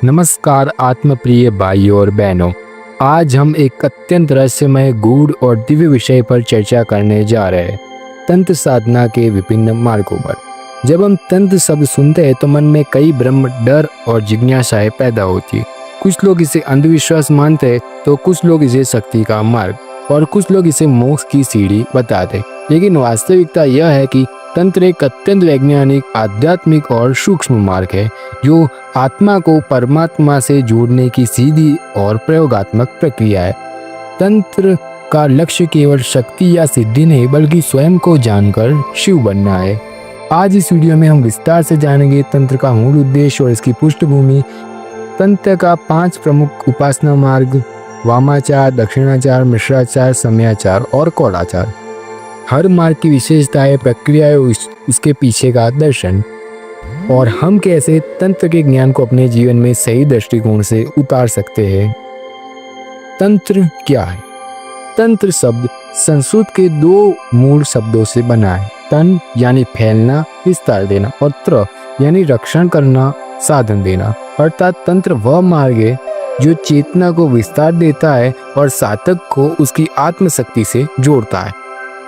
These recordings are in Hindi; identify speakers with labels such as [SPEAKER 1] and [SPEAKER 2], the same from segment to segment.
[SPEAKER 1] नमस्कार आत्मप्रिय भाइयों और बहनों। आज हम एक अत्यंत रहस्यमय, गूढ़ और दिव्य विषय पर चर्चा करने जा रहे हैं, तंत्र साधना के विभिन्न मार्गों पर। जब हम तंत्र शब्द सुनते हैं तो मन में कई भ्रम, डर और जिज्ञासाएं पैदा होती है। कुछ लोग इसे अंधविश्वास मानते हैं तो कुछ लोग इसे शक्ति का मार्ग और कुछ लोग इसे मोक्ष की सीढ़ी बताते। लेकिन वास्तविकता यह है कि तंत्र एक अत्यंत वैज्ञानिक, आध्यात्मिक और सूक्ष्म मार्ग है जो आत्मा को परमात्मा से जोड़ने की सीधी और प्रयोगात्मक प्रक्रिया है। तंत्र का लक्ष्य केवल शक्ति या सिद्धि नहीं बल्कि स्वयं को जानकर शिव बनना है। आज इस वीडियो में हम विस्तार से जानेंगे तंत्र का मूल उद्देश्य और इसकी पृष्ठभूमि, तंत्र का 5 प्रमुख उपासना मार्ग, वामाचार, दक्षिणाचार, मिश्राचार, सम्याचार और कौलाचार। हर मार्ग की विशेषताएं, प्रक्रियाएं, उसके पीछे का दर्शन और हम कैसे तंत्र के ज्ञान को अपने जीवन में सही दृष्टिकोण से उतार सकते हैं। तंत्र क्या है? तंत्र शब्द संस्कृत के 2 मूल शब्दों से बना है। तन यानी फैलना, विस्तार देना और त्र यानी रक्षण करना, साधन देना। अर्थात तंत्र वह मार्ग है जो चेतना को विस्तार देता है और साधक को उसकी आत्मशक्ति से जोड़ता है।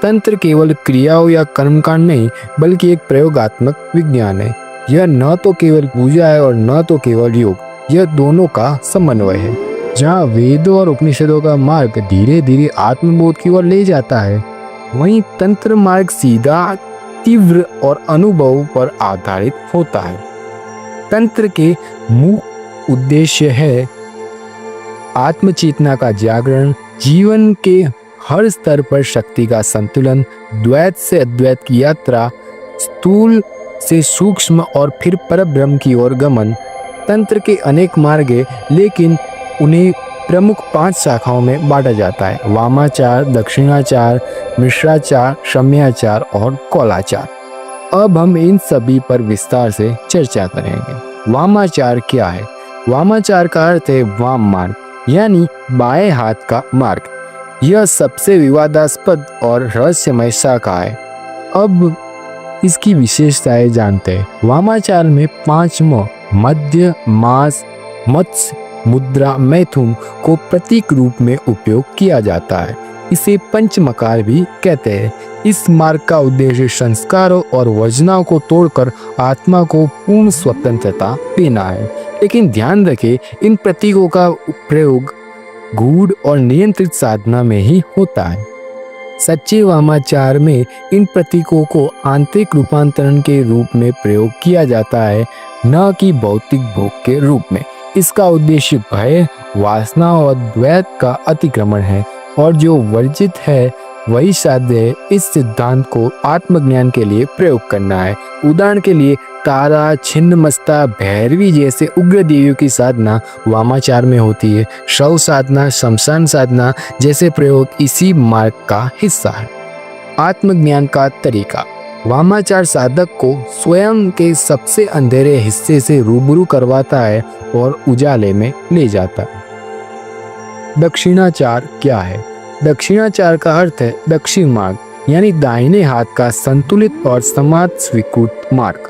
[SPEAKER 1] तंत्र केवल क्रियाओं या कर्मकांड नहीं बल्कि एक प्रयोगात्मक विज्ञान है। यह न तो केवल पूजा है और न तो केवल योग, यह दोनों का समन्वय है। जहाँ वेदों और उपनिषदों का मार्ग धीरे धीरे आत्मबोध की ओर ले जाता है, वहीं तंत्र मार्ग सीधा, तीव्र और अनुभव पर आधारित होता है। तंत्र के मुख्य उद्देश्य है आत्मचेतना का जागरण, जीवन के हर स्तर पर शक्ति का संतुलन, द्वैत से अद्वैत की यात्रा, स्थूल से सूक्ष्म और फिर परब्रह्म की ओर गमन। तंत्र के अनेक मार्ग हैं, लेकिन उन्हें प्रमुख 5 शाखाओं में बांटा जाता है: वामाचार, दक्षिणाचार, मिश्राचार, सम्याचार और कौलाचार। अब हम इन सभी पर विस्तार से चर्चा करेंगे। वामाचार क्या है? वामाचार का अर्थ है वाम मार्ग, यानी बाएं हाथ का मार्ग। यह सबसे विवादास्पद और रहस्यमय शाखा है। अब इसकी विशेषताएं जानते हैं। वामाचार में 5 मध्य, मास, मत्स्य, मुद्रा, मैथुन को प्रतीक रूप में उपयोग किया जाता है। इसे पंचमकार भी कहते हैं। इस मार्ग का उद्देश्य संस्कारों और वजनाओं को तोड़कर आत्मा को पूर्ण स्वतंत्रता देना है। लेकिन ध्यान रखें, इन प्रतीकों का प्रयोग गूढ़ और नियंत्रित साधना में ही होता है। सच्चे वामाचार में इन प्रतीकों को आंतरिक रूपांतरण के रूप में प्रयोग किया जाता है, न कि भौतिक भोग के रूप में। इसका उद्देश्य भय, वासना और द्वैत का अतिक्रमण है और जो वर्जित है वही साध्य है। इस सिद्धांत को आत्मज्ञान के लिए प्रयोग करना है। उदाहरण के लिए तारा, छिन्नमस्ता, भैरवी जैसे उग्र देवियों की साधना वामाचार में होती है। शव साधना, शमशान साधना जैसे प्रयोग इसी मार्ग का हिस्सा है। आत्मज्ञान का तरीका: वामाचार साधक को स्वयं के सबसे अंधेरे हिस्से से रूबरू करवाता है और उजाले में ले जाता है। दक्षिणाचार क्या है? दक्षिणाचार का अर्थ है दक्षिण मार्ग, यानी दाहिने हाथ का संतुलित और समाज स्वीकृत मार्ग।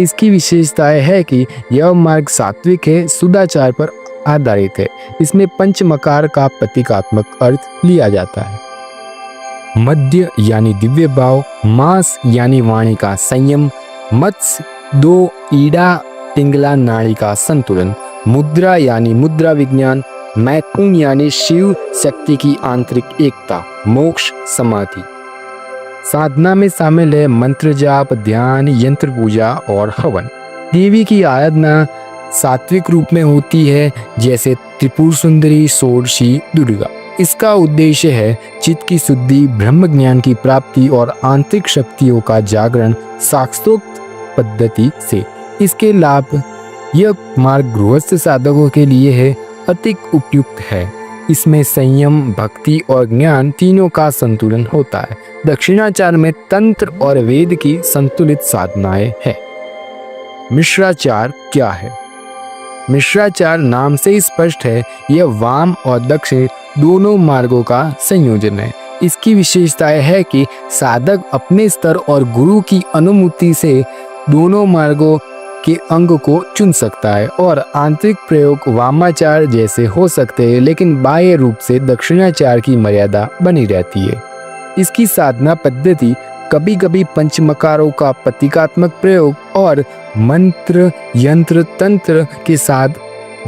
[SPEAKER 1] इसकी विशेषताएं है कि यह मार्ग सात्विक है, सदाचार पर आधारित है। इसमें पंचमकार का प्रतीकात्मक अर्थ लिया जाता है। मध्य यानी दिव्य भाव, मास यानी वाणी का संयम, मत्स्य 2 ईड़ा पिंगला नाड़ी का संतुलन, मुद्रा यानी मुद्रा विज्ञान, मैथुन यानी शिव शक्ति की आंतरिक एकता, मोक्ष समाधि। साधना में शामिल है मंत्र जाप, ध्यान, यंत्र पूजा और हवन। देवी की आराधना सात्विक रूप में होती है, जैसे त्रिपुर सुंदरी, षोडशी, दुर्गा। इसका उद्देश्य है चित्त की शुद्धि, ब्रह्म ज्ञान की प्राप्ति और आंतरिक शक्तियों का जागरण शास्त्रोक्त पद्धति से। इसके लाभ: यह मार्ग गृहस्थ साधकों के लिए है, अधिक उपयुक्त है। इसमें संयम, भक्ति और ज्ञान तीनों का संतुलन होता है। दक्षिणाचार में तंत्र और वेद की संतुलित साधनाएं हैं। मिश्राचार क्या है? मिश्राचार नाम से ही स्पष्ट है, यह वाम और दक्षिण दोनों मार्गों का संयोजन है। इसकी विशेषताएं है कि साधक अपने स्तर और गुरु की अनुमति से दोनों मार्गों के अंग को चुन सकता है और आंतरिक प्रयोग वामाचार जैसे हो सकते हैं, लेकिन बाह्य रूप से दक्षिणाचार की मर्यादा बनी रहती है। इसकी साधना पद्धति कभी कभी पंचमकारों का प्रतीकात्मक प्रयोग और मंत्र यंत्र तंत्र के साथ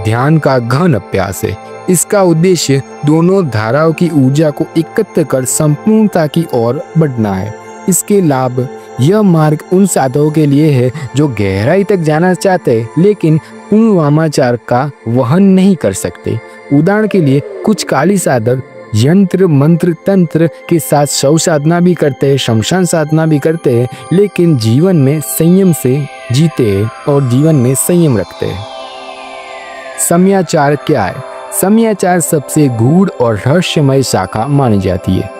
[SPEAKER 1] ध्यान का गहन अभ्यास है। इसका उद्देश्य दोनों धाराओं की ऊर्जा को एकत्र कर संपूर्णता की ओर बढ़ना है। इसके लाभ यह मार्ग उन साधकों के लिए है जो गहराई तक जाना चाहते हैं लेकिन पूर्ण वामाचार का वहन नहीं कर सकते। उदाहरण के लिए कुछ काली साधक यंत्र मंत्र तंत्र के साथ शव साधना भी करते हैं, शमशान साधना भी करते हैं, लेकिन जीवन में संयम से जीते हैं और जीवन में संयम रखते हैं। समयाचार क्या है? समयाचार सबसे गूढ़ और रहस्यमय शाखा मानी जाती है।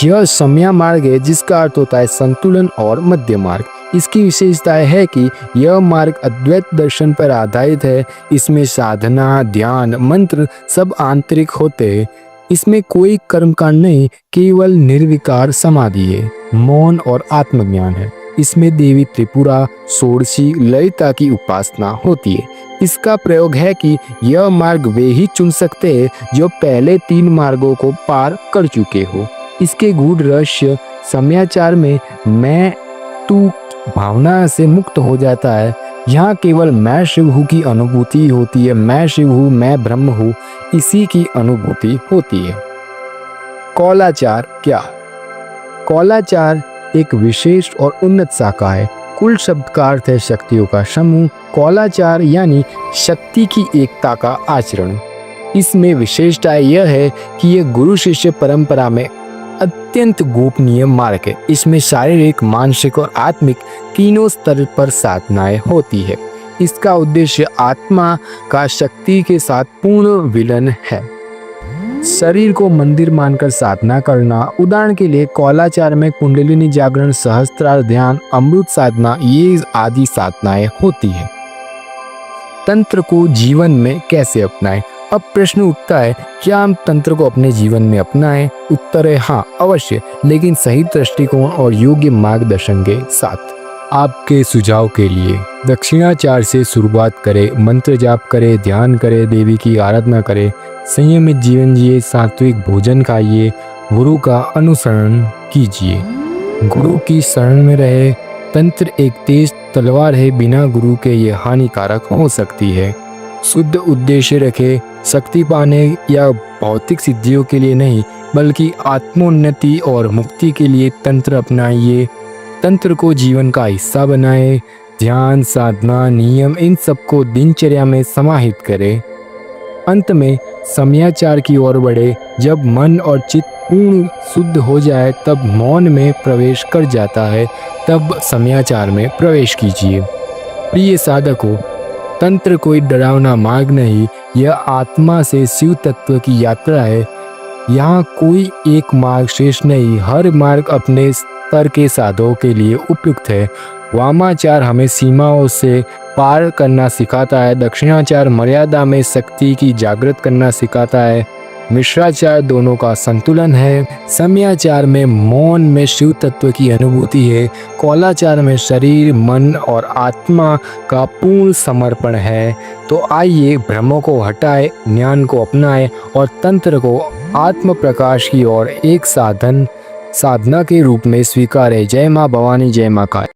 [SPEAKER 1] यह समया मार्ग है जिसका अर्थ होता है संतुलन और मध्य मार्ग। इसकी विशेषता है कि यह मार्ग अद्वैत दर्शन पर आधारित है। इसमें साधना ध्यान मंत्र सब आंतरिक होते हैं। इसमें कोई कर्मकांड नहीं, केवल निर्विकार समाधि है, मौन और आत्मज्ञान है। इसमें देवी त्रिपुरा षोडशी ललिता की उपासना होती है। इसका प्रयोग है कि यह मार्ग वे ही चुन सकते हैं जो पहले 3 मार्गों को पार कर चुके हो। इसके गूढ़ रहस्य समयाचार में मैं तू भावना से मुक्त हो जाता है। यहाँ केवल मैं शिव हूँ की अनुभूति होती है। मैं शिव हूँ, मैं ब्रह्म हूँ, इसी की अनुभूति होती है। कौलाचार क्या? कौलाचार एक विशेष और उन्नत शाखा है। कुल शब्द का अर्थ है शक्तियों का समूह। कौलाचार यानी शक्ति की एकता का आचरण। इसमें विशेषता यह है कि यह गुरु शिष्य परंपरा में अत्यंत गोपनीय मार्ग है। इसमें शारीरिक मानसिक और आत्मिक तीनों स्तर पर साधनाएं होती है। इसका उद्देश्य आत्मा का शक्ति के साथ पूर्ण विलीन है। शरीर को मंदिर मानकर साधना करना। उदाहरण के लिए कौलाचार में कुंडलिनी जागरण, सहस्त्रार ध्यान, अमृत साधना, ये आदि साधनाएं होती है। तंत्र को जीवन में कैसे अपनाएं? अब प्रश्न उठता है, क्या हम तंत्र को अपने जीवन में अपनाएं? उत्तर है हाँ, अवश्य, लेकिन सही दृष्टिकोण और योग्य मार्गदर्शन के साथ। आपके सुझाव के लिए दक्षिणाचार से शुरुआत करें, मंत्र जाप करें, ध्यान करें, देवी की आराधना करें, संयमित जीवन जिए, सात्विक भोजन खाइए, गुरु का अनुसरण कीजिए, गुरु की शरण में रहे। तंत्र एक तेज तलवार है, बिना गुरु के ये हानिकारक हो सकती है। शुद्ध उद्देश्य रखें, शक्ति पाने या भौतिक सिद्धियों के लिए नहीं, बल्कि आत्मोन्नति और मुक्ति के लिए तंत्र अपनाइए। तंत्र को जीवन का हिस्सा बनाएं। ध्यान साधना नियम इन सबको दिनचर्या में समाहित करें। अंत में समयाचार की ओर बढ़े। जब मन और चित्त पूर्ण शुद्ध हो जाए तब मौन में प्रवेश कर जाता है, तब समयाचार में प्रवेश कीजिए। प्रिय साधकों, तंत्र कोई डरावना मार्ग नहीं, यह आत्मा से शिव तत्व की यात्रा है। यहाँ कोई एक मार्ग श्रेष्ठ नहीं, हर मार्ग अपने स्तर के साधकों के लिए उपयुक्त है। वामाचार हमें सीमाओं से पार करना सिखाता है, दक्षिणाचार मर्यादा में शक्ति की जागृत करना सिखाता है, मिश्राचार दोनों का संतुलन है, समयाचार में मौन में शिव तत्व की अनुभूति है, कौलाचार में शरीर मन और आत्मा का पूर्ण समर्पण है। तो आइए भ्रमों को हटाए, ज्ञान को अपनाएं और तंत्र को आत्म प्रकाश की ओर एक साधना के रूप में स्वीकारें। जय माँ भवानी, जय माँ काली।